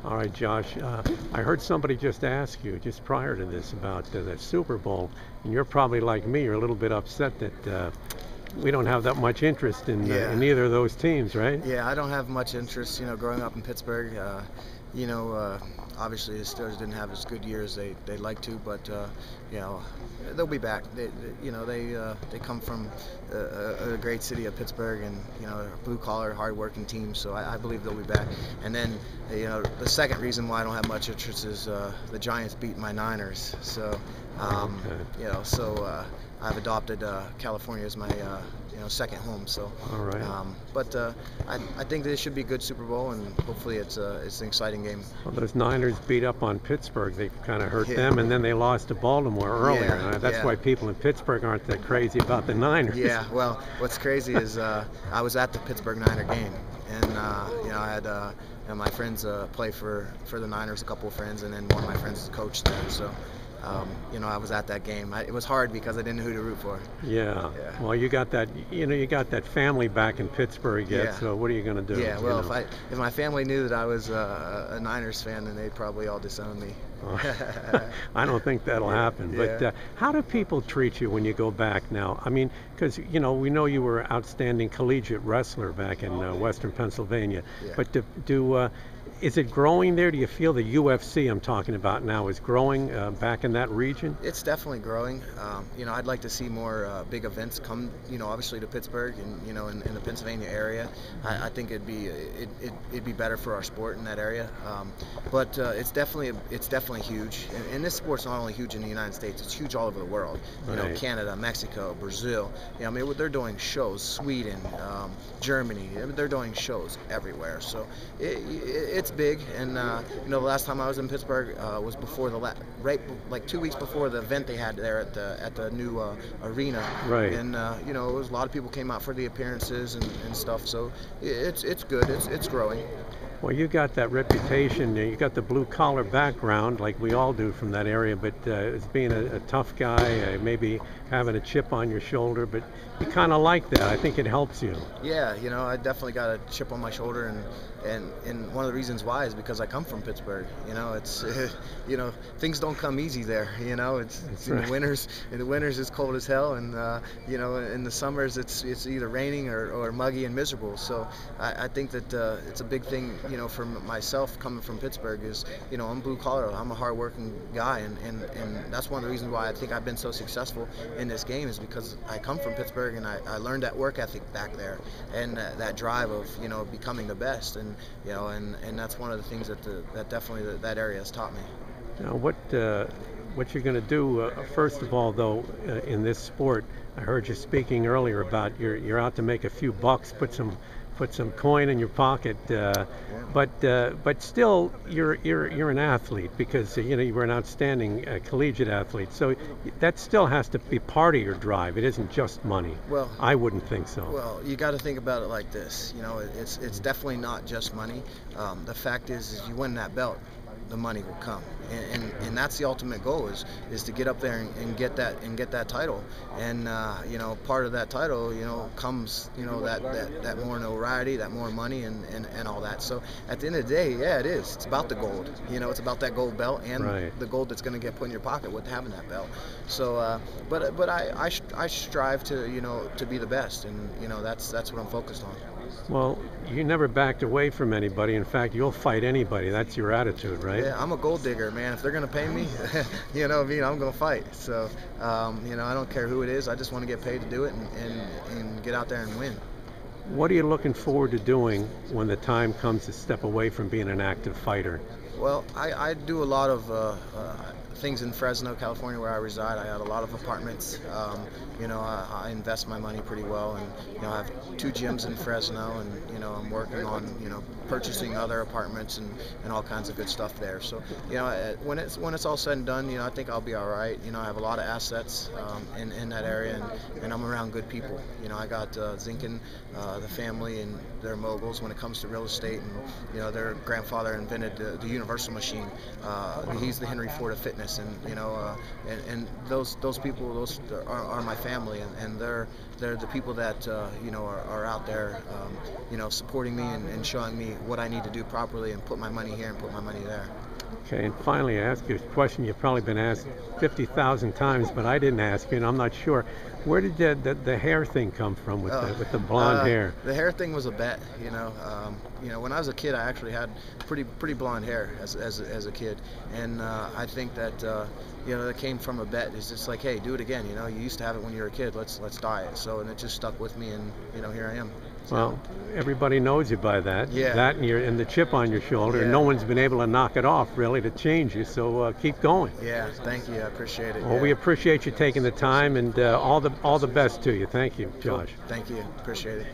All right, Josh. I heard somebody just ask you just prior to this about that Super Bowl, and you're probably like me. You're a little bit upset that we don't have that much interest Yeah, in either of those teams, right? yeah. I don't have much interest. Growing up in Pittsburgh, you know, uh, obviously the Steelers didn't have as good years they'd like to, but you know, they'll be back. They come from a great city of Pittsburgh, and a blue collar, hard working team. So I believe they'll be back. And then the second reason why I don't have much interest is the Giants beat my Niners. So Okay. I've adopted California as my second home. So, All right. but I think this should be a good Super Bowl, and hopefully it's an exciting game. Well, those Niners beat up on Pittsburgh. They kind of hurt Yeah. them, and then they lost to Baltimore earlier. Yeah, That's yeah. why people in Pittsburgh aren't that crazy about the Niners. Yeah, well, what's crazy is I was at the Pittsburgh Niner game, and I had my friends play for the Niners, a couple of friends, and then one of my friends is a coach there. So, I was at that game. It was hard because I didn't know who to root for. Yeah. Yeah. Well, you got that. You got that family back in Pittsburgh yet. Yeah. So what are you going to do? Yeah, well, you know? if my family knew that I was a Niners fan, then they'd probably all disown me. I don't think that'll happen. Yeah. But how do people treat you when you go back now? I mean, because we know you were an outstanding collegiate wrestler back in Western Pennsylvania. Yeah. But is it growing there? Do you feel the UFC I'm talking about now is growing back in that region? It's definitely growing. I'd like to see more big events come, obviously to Pittsburgh and in the Pennsylvania area. I think it'd be better for our sport in that area. But it's definitely huge. And this sport's not only huge in the United States; it's huge all over the world. Right. Canada, Mexico, Brazil. They're doing shows. Sweden, Germany. They're doing shows everywhere. So it's big. And the last time I was in Pittsburgh was before like 2 weeks before the event they had there at the new arena. Right. And it was a lot of people came out for the appearances and stuff. So it's good. It's growing. Well, you got that reputation. You got the blue-collar background, like we all do from that area. But as being a tough guy, maybe having a chip on your shoulder, but you kind of like that. I think it helps you. Yeah, I definitely got a chip on my shoulder, and one of the reasons why is because I come from Pittsburgh. It's things don't come easy there. It's in right. the winters. In the winters it's cold as hell, and in the summers it's either raining or muggy and miserable. So I think that it's a big thing. For myself coming from Pittsburgh is I'm blue collar. I'm a hard-working guy, and that's one of the reasons why I think I've been so successful in this game is because I come from Pittsburgh and I learned that work ethic back there and that drive of becoming the best, and that's one of the things that definitely that area has taught me. Now, what you're going to do? First of all, though, in this sport, I heard you speaking earlier about you're out to make a few bucks, put some coin in your pocket, but still you're an athlete because you were an outstanding collegiate athlete. So that still has to be part of your drive. It isn't just money. Well, I wouldn't think so. Well, you got to think about it like this. It's definitely not just money. The fact is you win that belt, the money will come, and that's the ultimate goal is to get up there and get that title, and part of that title comes that more notoriety, that more money, and all that. So at the end of the day, yeah, it's about the gold. It's about that gold belt and Right. the gold that's going to get put in your pocket with having that belt. So but I strive to be the best, and that's what I'm focused on. Well, you never backed away from anybody. In fact, you'll fight anybody. That's your attitude, right? Yeah, I'm a gold digger, man. If they're gonna pay me, I'm gonna fight. So, I don't care who it is. I just want to get paid to do it and get out there and win. What are you looking forward to doing when the time comes to step away from being an active fighter? Well, I do a lot of things in Fresno, California, where I reside. I got a lot of apartments. I invest my money pretty well, and I have 2 gyms in Fresno, and I'm working on purchasing other apartments and all kinds of good stuff there. So when it's all said and done, I think I'll be all right. I have a lot of assets in that area, and I'm around good people. I got Zinkin, the family, and they're moguls when it comes to real estate, and their grandfather invented the universal machine. He's the Henry Ford of fitness, and and those people, those are my family, and they're the people that are out there, supporting me and showing me what I need to do properly and put my money here and put my money there. Okay, and finally, I ask you a question you've probably been asked 50,000 times, but I didn't ask you, and I'm not sure. Where did the hair thing come from with the blonde hair? The hair thing was a bet. When I was a kid, I actually had pretty blonde hair as a kid, and I think that that came from a bet. It's just like, hey, do it again. You used to have it when you were a kid. Let's dye it. So, and it just stuck with me, and here I am. So. Well, everybody knows you by that. Yeah. That and the chip on your shoulder. Yeah. No one's been able to knock it off, really, to change you. So keep going. Yeah, thank you. I appreciate it. Well, we appreciate you taking the time, and all the best to you. Thank you, Josh. Cool. Thank you. Appreciate it.